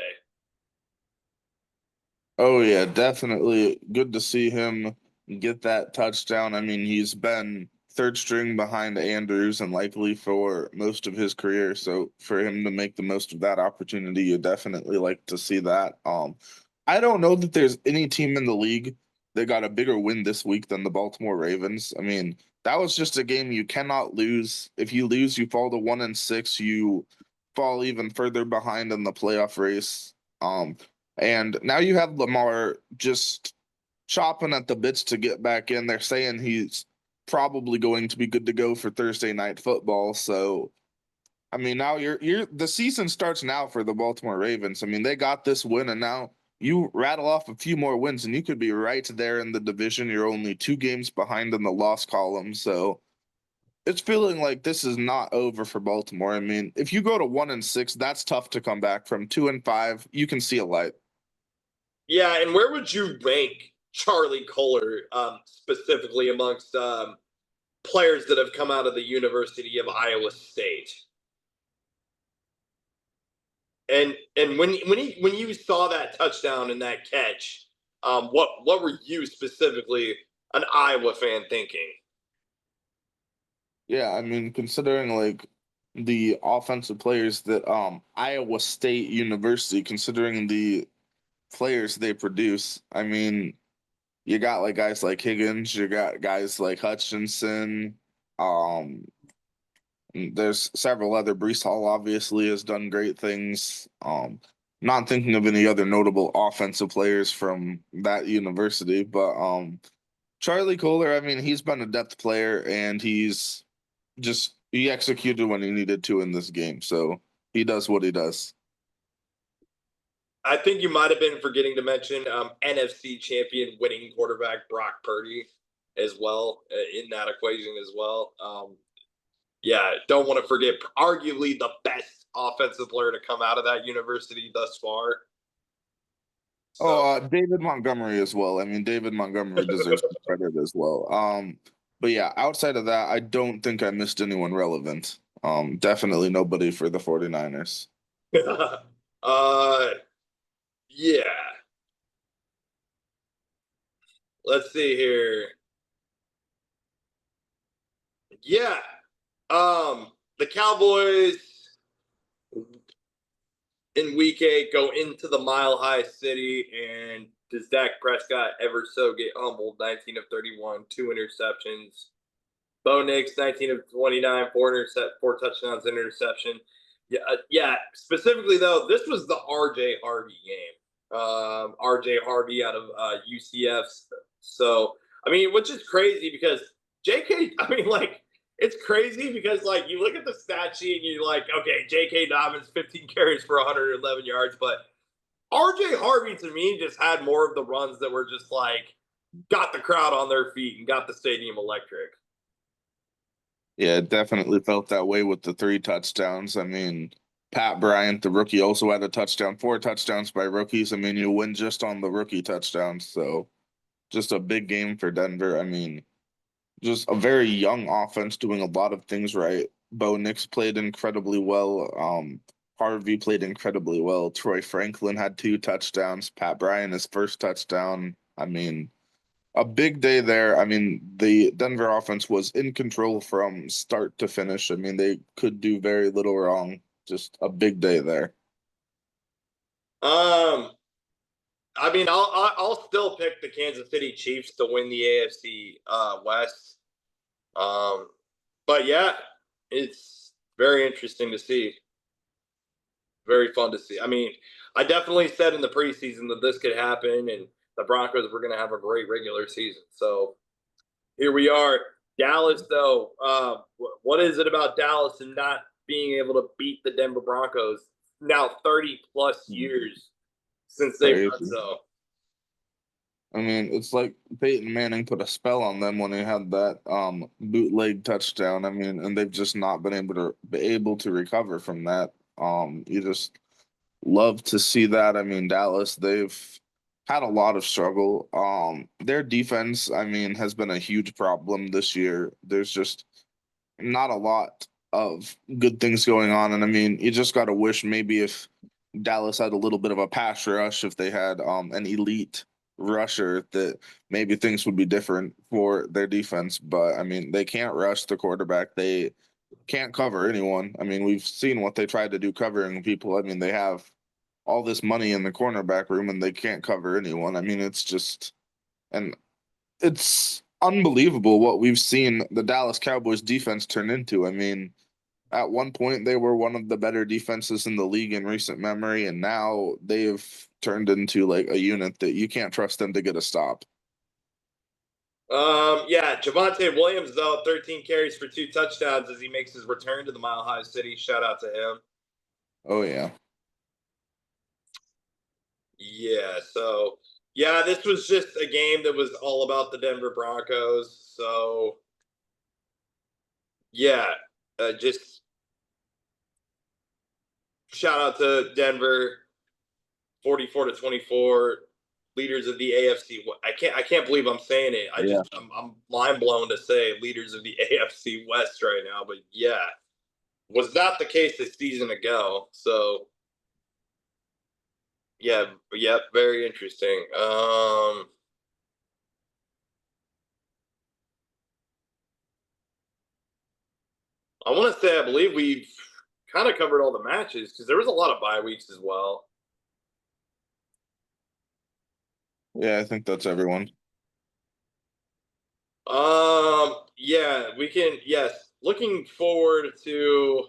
Oh yeah, definitely good to see him get that touchdown. He's been third string behind Andrews and likely for most of his career. So for him to make the most of that opportunity, you definitely like to see that. I don't know that there's any team in the league that got a bigger win this week than the Baltimore Ravens. That was just a game you cannot lose. If you lose, you fall to 1-6. You fall even further behind in the playoff race. And now you have Lamar just chopping at the bits to get back in. They're saying he's probably going to be good to go for Thursday night football. So, now you're the season starts now for the Baltimore Ravens. They got this win, and now you rattle off a few more wins, and you could be right there in the division. You're only 2 games behind in the loss column. So it's feeling like this is not over for Baltimore. If you go to 1-6, that's tough to come back from. 2-5, you can see a light. Yeah, and where would you rank Charlie Kolar specifically amongst players that have come out of the University of Iowa State. And when you saw that touchdown and that catch, what were you specifically, an Iowa fan, thinking? Yeah, I mean, considering like the offensive players that Iowa State University, considering the players they produce, I mean, you got like guys like Higgins, you got guys like Hutchinson, um, there's several other. Brees Hall obviously has done great things. Not thinking of any other notable offensive players from that university, but Charlie Kohler, I mean, he's been a depth player and he executed when he needed to in this game. So he does what he does. I think you might have been forgetting to mention NFC champion winning quarterback Brock Purdy as well in that equation as well. Yeah, don't want to forget arguably the best offensive player to come out of that university thus far. So Oh, David Montgomery as well. I mean, David Montgomery deserves some credit as well. But yeah, outside of that, I don't think I missed anyone relevant. Definitely nobody for the 49ers. uh yeah. Let's see here. Yeah. The Cowboys in week 8 go into the Mile High City, and does Dak Prescott ever so get humbled? 19 of 31, 2 interceptions. Bo Nix, 19 of 29, four touchdowns, interception. Yeah, yeah. Specifically though, this was the RJ Harvey game. RJ Harvey out of UCF. So I mean, which is crazy because JK. I mean, like it's crazy because like you look at the stat sheet and you're like, okay, J.K. Dobbins 15 carries for 111 yards, but RJ Harvey to me just had more of the runs that were just like got the crowd on their feet and got the stadium electric. Yeah, it definitely felt that way with the 3 touchdowns. I mean, Pat Bryant, the rookie, also had a touchdown, 4 touchdowns by rookies. I mean, you win just on the rookie touchdowns. So just a big game for Denver. I mean, just a very young offense doing a lot of things right. Bo Nix played incredibly well. Harvey played incredibly well. Troy Franklin had 2 touchdowns. Pat Bryant, his first touchdown. I mean, a big day there. I mean, the Denver offense was in control from start to finish. I mean, they could do very little wrong. Just a big day there. Um, I mean, I'll still pick the Kansas City Chiefs to win the AFC West. Um, but yeah, it's very interesting to see. Very fun to see. I mean, I definitely said in the preseason that this could happen, and the Broncos were going to have a great regular season. So here we are. Dallas, though, what is it about Dallas and not being able to beat the Denver Broncos now 30 plus years since they've done Crazy. so? I mean, it's like Peyton Manning put a spell on them when he had that bootleg touchdown. I mean, and they've just not been able to recover from that. You just love to see that. I mean, Dallas, they've had a lot of struggle. Their defense, I mean, has been a huge problem this year. There's just not a lot of good things going on. And I mean, you just got to wish maybe if Dallas had a little bit of a pass rush, if they had an elite rusher, that maybe things would be different for their defense. But I mean, they can't rush the quarterback. They can't cover anyone. I mean, we've seen what they tried to do covering people. I mean, they have all this money in the cornerback room and they can't cover anyone. I mean, it's just and it's unbelievable what we've seen the Dallas Cowboys defense turn into. I mean, at one point they were one of the better defenses in the league in recent memory, and now they've turned into like a unit that you can't trust them to get a stop. Yeah, Javante Williams, though, 13 carries for 2 touchdowns as he makes his return to the Mile High City. Shout out to him. Oh yeah. Yeah, so yeah, this was just a game that was all about the Denver Broncos. So yeah, just shout out to Denver, 44-24. leaders of the AFC. I can't believe I'm saying it. Yeah. I'm mind blown to say leaders of the AFC West right now. But yeah, was not the case a season ago. So yeah, very interesting. I want to say I believe we've kind of covered all the matches because there was a lot of bye weeks as well. Yeah, I think that's everyone. Yeah, we can. Yes, looking forward to.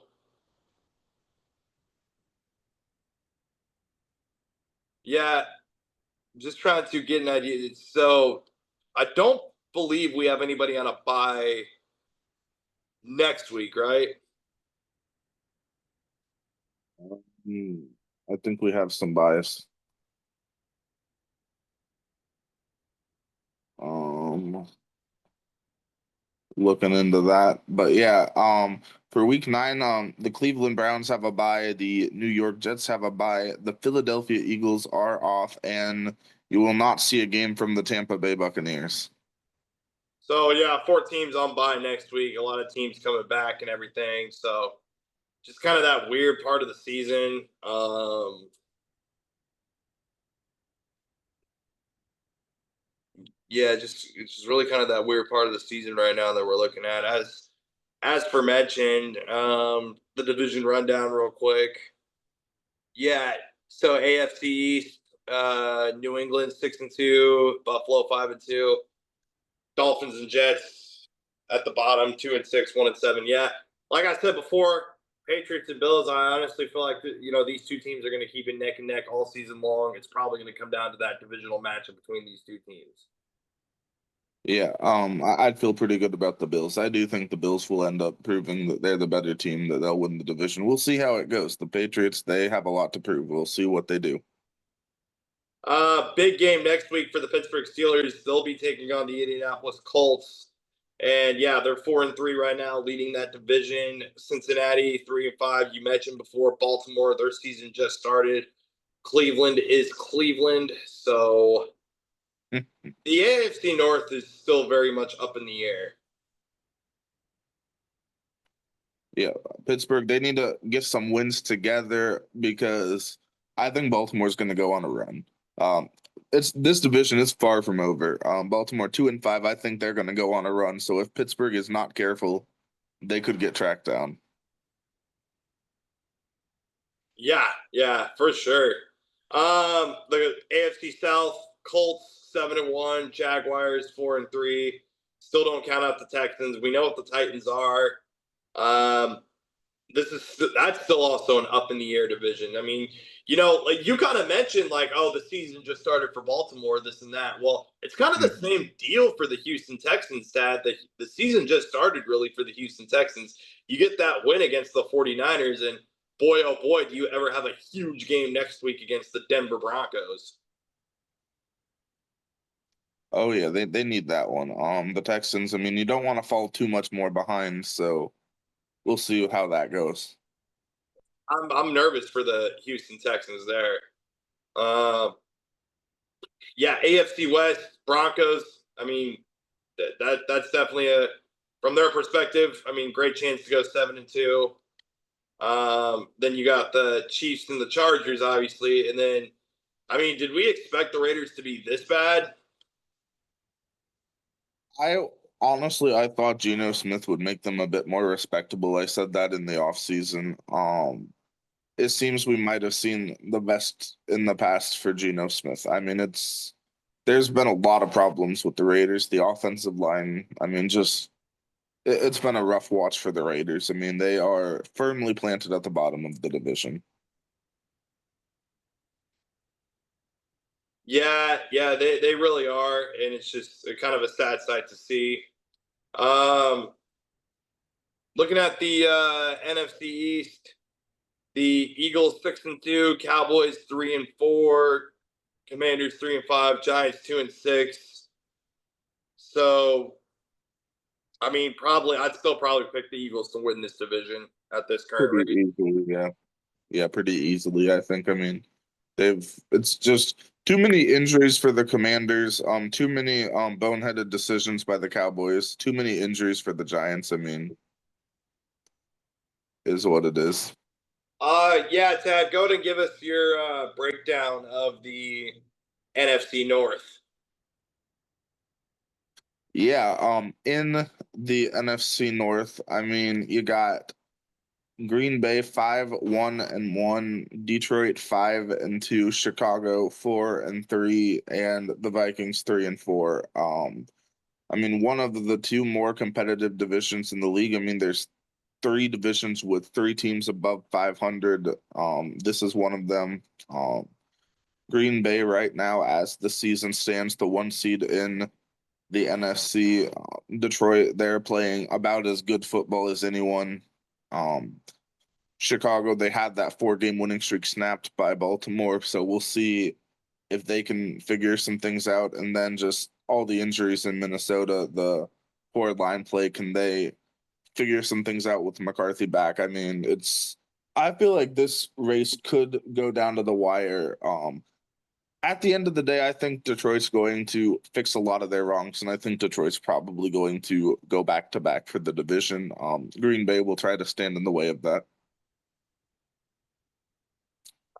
Yeah, just trying to get an idea. So, I don't believe we have anybody on a bye next week, right? Hmm, I think we have some bias. Um, Looking into that. But yeah, for week 9, the Cleveland Browns have a bye, the New York Jets have a bye, the Philadelphia Eagles are off, and you will not see a game from the Tampa Bay Buccaneers. So yeah, 4 teams on bye next week. A lot of teams coming back and everything. So just kind of that weird part of the season. Yeah, just it's just really kind of that weird part of the season right now that we're looking at. As for mentioned, the division rundown real quick. Yeah, so AFC East, New England 6-2, Buffalo 5-2, Dolphins and Jets at the bottom 2-6, 1-7. Yeah, like I said before, Patriots and Bills. I honestly feel like these two teams are going to keep it neck and neck all season long. It's probably going to come down to that divisional matchup between these two teams. Yeah, I'd feel pretty good about the Bills. I do think the Bills will end up proving that they're the better team, that they'll win the division. We'll see how it goes. The Patriots, they have a lot to prove. We'll see what they do. Big game next week for the Pittsburgh Steelers. They'll be taking on the Indianapolis Colts. And yeah, they're 4-3 right now, leading that division. Cincinnati 3-5. You mentioned before Baltimore, their season just started. Cleveland is Cleveland. So the AFC North is still very much up in the air. Yeah, Pittsburgh, they need to get some wins together because I think Baltimore's going to go on a run. Um, it's this division is far from over. Baltimore 2-5. I think they're going to go on a run. So if Pittsburgh is not careful, they could get tracked down. Yeah, for sure. The AFC South, Colts 7-1, Jaguars 4-3. Still don't count out the Texans. We know what the Titans are. Um, that's still also an up in the air division. I mean, like you kind of mentioned, like, oh, the season just started for Baltimore, this and that. Well, it's kind of the Mhm. same deal for the Houston Texans, Dad. That the season just started really for the Houston Texans. You get that win against the 49ers, and boy, oh boy, do you ever have a huge game next week against the Denver Broncos. Oh yeah, they need that one. The Texans, I mean, you don't want to fall too much more behind, so we'll see how that goes. I'm nervous for the Houston Texans there. Yeah, AFC West Broncos. I mean, that's definitely a from their perspective. I mean, great chance to go 7-2. Then you got the Chiefs and the Chargers, obviously, and then I mean, did we expect the Raiders to be this bad? I honestly I thought Geno Smith would make them a bit more respectable. I said that in the offseason. It seems we might have seen the best in the past for Geno Smith. I mean, there's been a lot of problems with the Raiders, the offensive line. I mean, just it's been a rough watch for the Raiders. I mean, they are firmly planted at the bottom of the division. Yeah, they really are, and it's just kind of a sad sight to see. Um, Looking at the NFC East, the Eagles 6-2, Cowboys 3-4, Commanders 3-5, Giants 2-6. So, I mean, I'd still probably pick the Eagles to win this division at this current Pretty rate. easily, yeah. Yeah, pretty easily, I think. I mean, It's just too many injuries for the Commanders, too many boneheaded decisions by the Cowboys, too many injuries for the Giants. I mean, is what it is. Yeah, Tad, go ahead and give us your breakdown of the NFC North. Yeah, in the NFC North, I mean, you got Green Bay 5-1-1, Detroit 5-2, Chicago 4-3, and the Vikings 3-4. I mean, one of the two more competitive divisions in the league. I mean, there's three divisions with three teams above 500. This is one of them. Green Bay right now, as the season stands, the one seed in the NFC. Detroit, they're playing about as good football as anyone. Um, Chicago, they had that 4-game winning streak snapped by Baltimore, so we'll see if they can figure some things out. And then just all the injuries in Minnesota, the poor line play, can they figure some things out with McCarthy back? I mean, I feel like this race could go down to the wire. At the end of the day, I think Detroit's going to fix a lot of their wrongs, and I think Detroit's probably going to go back to back for the division. Green Bay will try to stand in the way of that.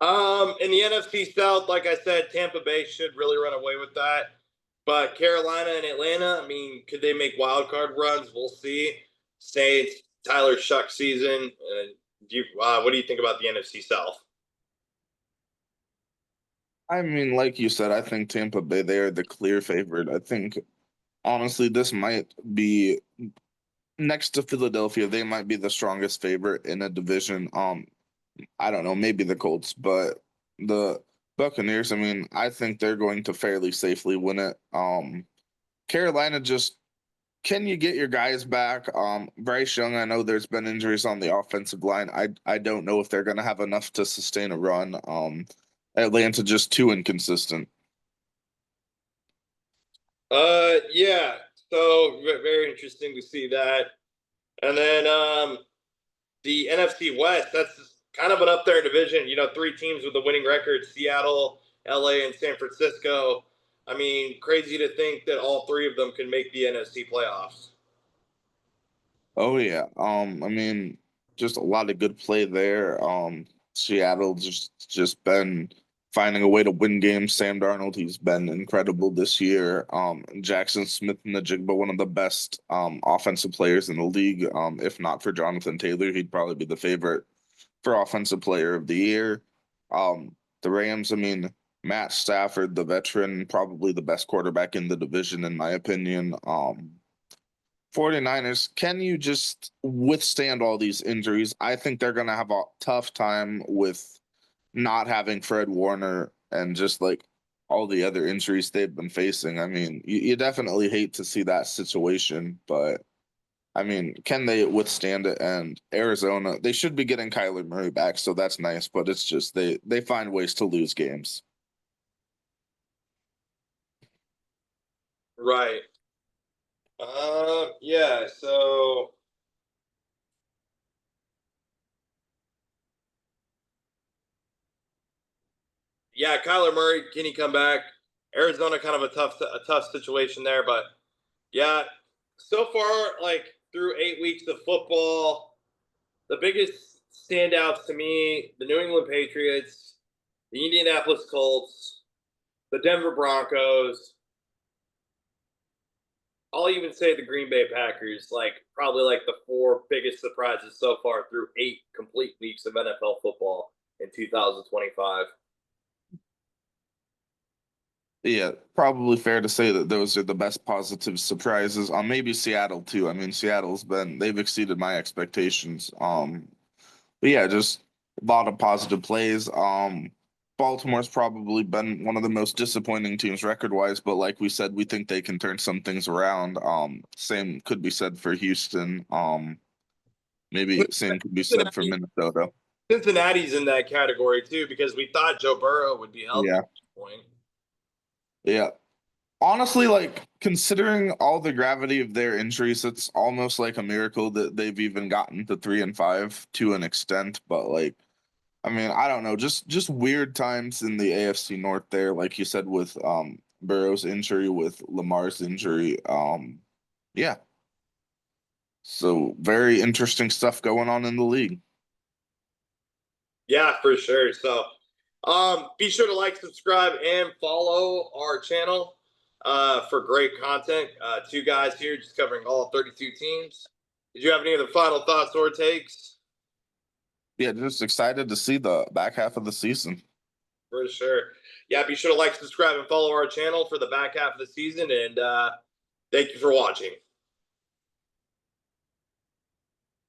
In the NFC South, like I said, Tampa Bay should really run away with that. But Carolina and Atlanta, I mean, could they make wild card runs? We'll see. Say it's Tyler Shuck season. What do you think about the NFC South? I mean, like you said, I think Tampa Bay, they are the clear favorite. I think, honestly, this might be next to Philadelphia, they might be the strongest favorite in a division. I don't know, maybe the Colts, but the Buccaneers, I mean, I think they're going to fairly safely win it. Carolina just can you get your guys back? Bryce Young, I know there's been injuries on the offensive line. I don't know if they're gonna have enough to sustain a run. Atlanta just too inconsistent. Yeah. So very interesting to see that. And then the NFC West, that's kind of an up there division. You know, three teams with a winning record: Seattle, LA, and San Francisco. I mean, crazy to think that all three of them can make the NFC playoffs. Oh yeah. I mean, just a lot of good play there. Seattle just been finding a way to win games. Sam Darnold, he's been incredible this year. Jackson Smith and Najigba, one of the best offensive players in the league. If not for Jonathan Taylor, he'd probably be the favorite for offensive player of the year. The Rams, I mean, Matt Stafford, the veteran, probably the best quarterback in the division, in my opinion. 49ers, can you just withstand all these injuries? I think they're going to have a tough time with not having Fred Warner and just like all the other injuries they've been facing. I mean, you definitely hate to see that situation, but I mean, can they withstand it? And Arizona, they should be getting Kyler Murray back, so that's nice, but it's just they find ways to lose games. Right. Yeah. So yeah, Kyler Murray, can he come back? Arizona, kind of a tough situation there, but yeah, so far, like through 8 weeks of football, the biggest standouts to me: the New England Patriots, the Indianapolis Colts, the Denver Broncos. I'll even say the Green Bay Packers, like probably like the four biggest surprises so far through 8 complete weeks of NFL football in 2025. Yeah, probably fair to say that those are the best positive surprises. Maybe Seattle too. I mean, they've exceeded my expectations. But yeah, just a lot of positive plays. Baltimore's probably been one of the most disappointing teams record wise, but like we said, we think they can turn some things around. Same could be said for Houston. Maybe same could be said for Cincinnati, Minnesota. Cincinnati's in that category too because we thought Joe Burrow would be healthy Yeah, at this point. yeah. Honestly, like considering all the gravity of their injuries, it's almost like a miracle that they've even gotten to 3-5 to an extent. But like, I mean, I don't know, just weird times in the AFC North there, like you said, with Burrow's injury, with Lamar's injury. Yeah. So very interesting stuff going on in the league. Yeah, for sure. So be sure to like, subscribe, and follow our channel for great content. Two guys here just covering all 32 teams. Did you have any other final thoughts or takes? Yeah, just excited to see the back half of the season. For sure. Yeah, be sure to like, subscribe, and follow our channel for the back half of the season. And thank you for watching.